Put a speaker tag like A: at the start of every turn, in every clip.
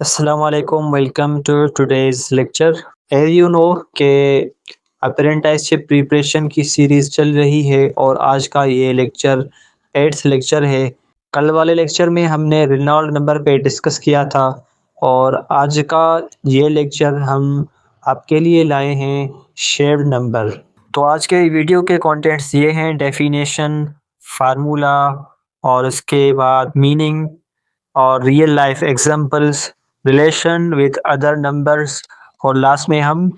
A: Assalamualaikum, welcome to today's lecture. As you know कि apprenticeship preparation की series चल रही है और आज का ये लेक्चर 8th लेक्चर है। कल वाले लेक्चर में हमने रेनॉल्ड नंबर पे डिस्कस किया था और आज का ये लेक्चर हम आपके लिए लाए हैं शेयर्ड नंबर। तो आज के वीडियो के कंटेंट्स ये हैं डेफिनेशन, फार्मूला और उसके बाद मीनिंग और real life examples, relation with other numbers और लास्ट में हम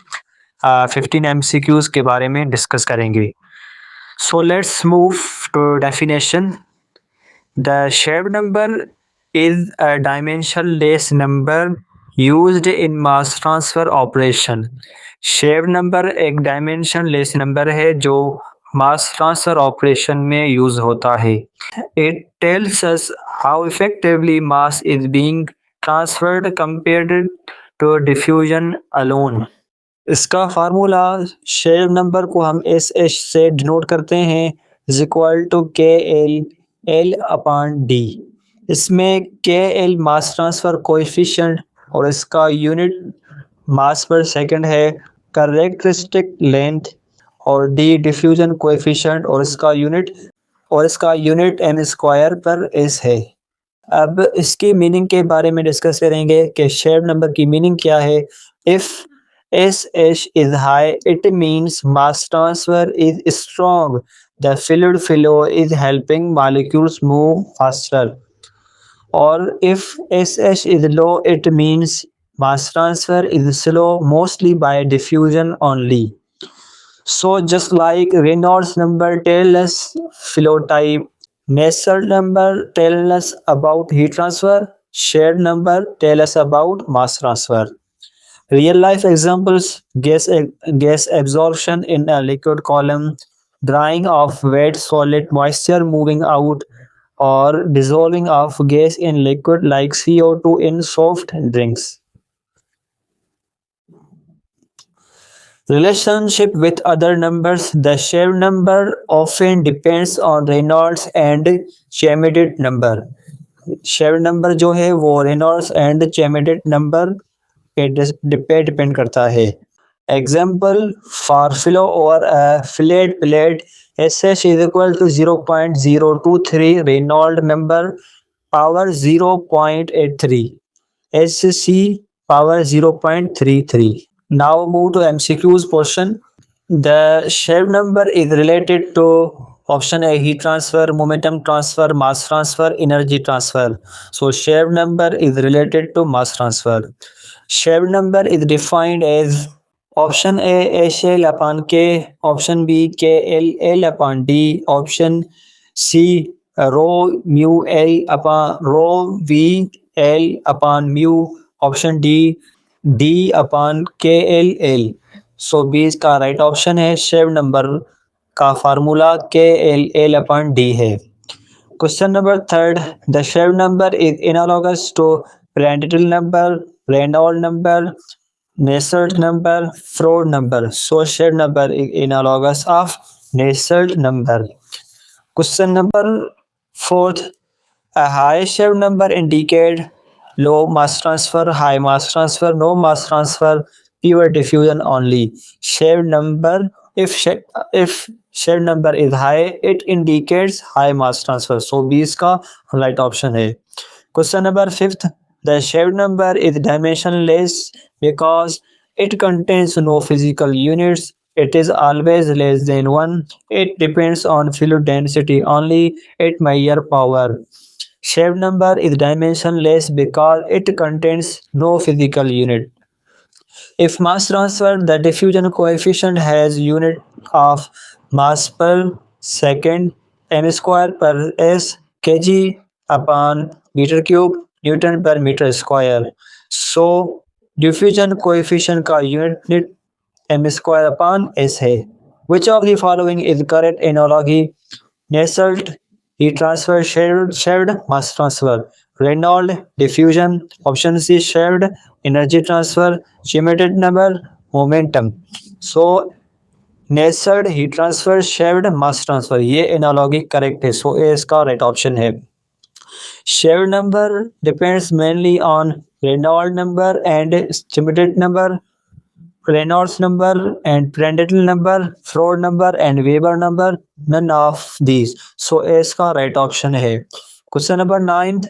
A: 15 एमसीक्यूज के बारे में डिस्कस करेंगे। So let's move to definition. The Sherwood number is a dimensionless number used in mass transfer operation. Sherwood number एक डायमेंशनलेस नंबर है जो मास ट्रांसफर ऑपरेशन में यूज होता है। It tells us how effectively mass is being transferred compared to diffusion alone. इसका formula share number को हम S H से डिनोट करते हैं इज इक्वल टू के एल एल अपॉन डी। इसमें के एल मास ट्रांसफ़र कोएफिशिएंट और इसका यूनिट मास पर सेकंड है, कैरेक्टरिस्टिक लेंथ और डी डिफ्यूजन कोएफिशिएंट और इसका यूनिट एम स्क्वायर पर एस है। अब इसकी मीनिंग के बारे में डिस्कस करेंगे कि शेयर नंबर की मीनिंग क्या है। If S H is high it means mass transfer is strong, the fluid flow is helping molecules move faster. और if S H is low, it means mass transfer is slow, mostly by diffusion only. So just like Reynolds number tell us flow type, Nusselt number tell us about heat transfer, shared number tell us about mass transfer. Real life examples: gas absorption in a liquid column, drying of wet solid moisture moving out, or dissolving of gas in liquid like CO2 in soft drinks. Relationship with other numbers. The Shear number often depends on Reynolds and Chemidit number. Sherwood number जो है वो Reynolds and Schmidt number पे depend करता है। Example for flow over a flat plate, S H is equal to 0.023, Reynold number power 0.83, H C power 0.33। Now move to MCQ's portion. The Shear number is related to option A heat transfer, momentum transfer, mass transfer, energy transfer. So Shear number is related to mass transfer. Shear number is defined as option A HL upon K, option B KL upon D, option C rho mu L upon rho V L upon mu, option D D upon KL. So B इसका right option है। Shear number का formula KL upon D है। Question number third, the shear number is analogous to Prandtl number, Reynolds number, Nusselt number, Froude number. So shear number is analogous of Nusselt number. Question number fourth, a high shear number indicate low mass transfer, high mass transfer, no mass transfer, pure diffusion only. Shear number, if shear number is high, it indicates high mass transfer. So B इसका right option है। Question number fifth, the shear number is dimensionless because it contains no physical units. It is always less than 1. It depends on fluid density only. It measures power. Shear number is dimensionless because it contains no physical unit. If mass transfer, the diffusion coefficient has unit of mass per second, m square per s, kg upon meter cube, Newton per meter square. So diffusion coefficient का unit m square upon s है। Which of the following is correct analogy? Nusselt heat transfer, shared mass transfer, Reynolds diffusion, option C shared energy transfer, Chemidit number, momentum. So Nusselt heat transfer, shared mass transfer, ये analogy correct है। So A इसका right option है। Shear number depends mainly on Reynolds number and Schmidt number, Reynolds number and Prandtl number, Froude number and Weber number, none of these. So A इसका right option है. Question number 9.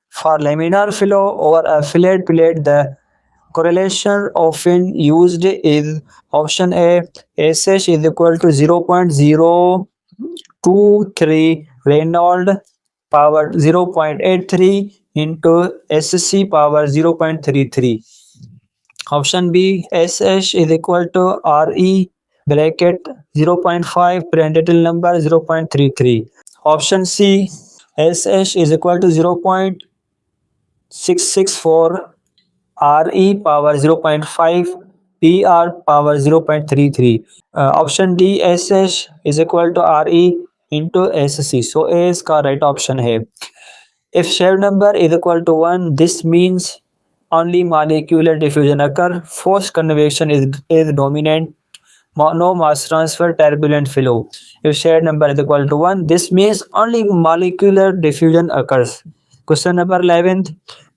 A: For laminar flow over a flat plate, the correlation often used is option A, SH is equal to 0.023 Reynolds power 0.83 into SC power 0.33. Option B, SH is equal to RE bracket 0.5 Prandtl number 0.33. Option C, SH is equal to 0.664 RE power 0.5 PR power 0.33. Option D, SH is equal to RE into SC. So A is का right option है. If shell number is equal to 1, this means only molecular diffusion occur. Forced convection is dominant. No mass transfer, turbulent flow. If shell number is equal to 1, this means only molecular diffusion occurs. Question number 11.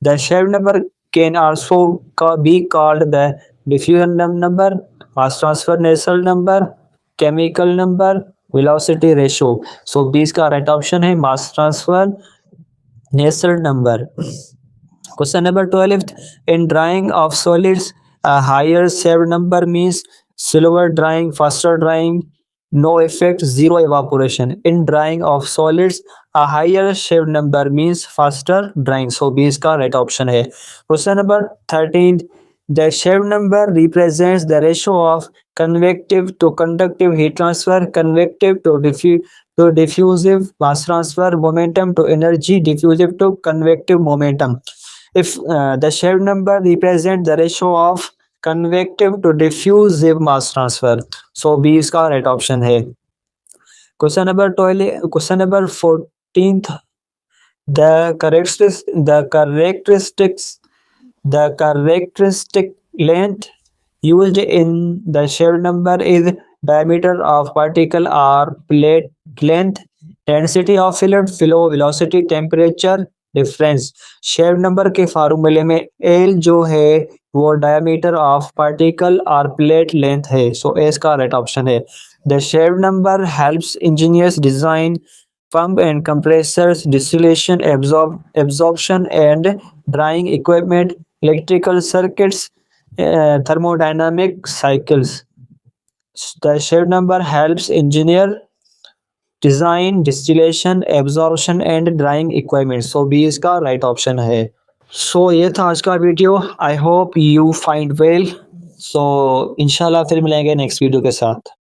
A: The shell number can also be called the diffusion number, mass transfer Nusselt number, chemical number, velocity ratio. So B का right option है mass transfer Nusselt number. Question number 12. In drying of solids, a higher shell number means slower drying, faster drying, no effect, zero evaporation. In drying of solids, a higher shell number means faster drying. So B is का right option है. Question number 13. The shell number represents the ratio of convective to conductive heat transfer, convective to diffusive mass transfer, momentum to energy, diffusive to convective momentum. If the shell number represents the ratio of convective to diffusive mass transfer, so B is का right option है. Question number 12. Question number 14th. The characteristic length used in the shell number is diameter of particle or plate length, density of fluid, flow velocity, temperature difference. Sherwood number के फार्मूले में L जो है वो diameter of particle और plate length है. So A इसका right option है. The Sherwood number helps engineers design pump and compressors, distillation, absorption and drying equipment, electrical circuits, thermodynamic cycles. The shell number helps engineer design, distillation, absorption and drying equipment. So B इसका right option है. So ये था आज का video. I hope you find well. So इंशाल्लाह फिर मिलेंगे next video के साथ.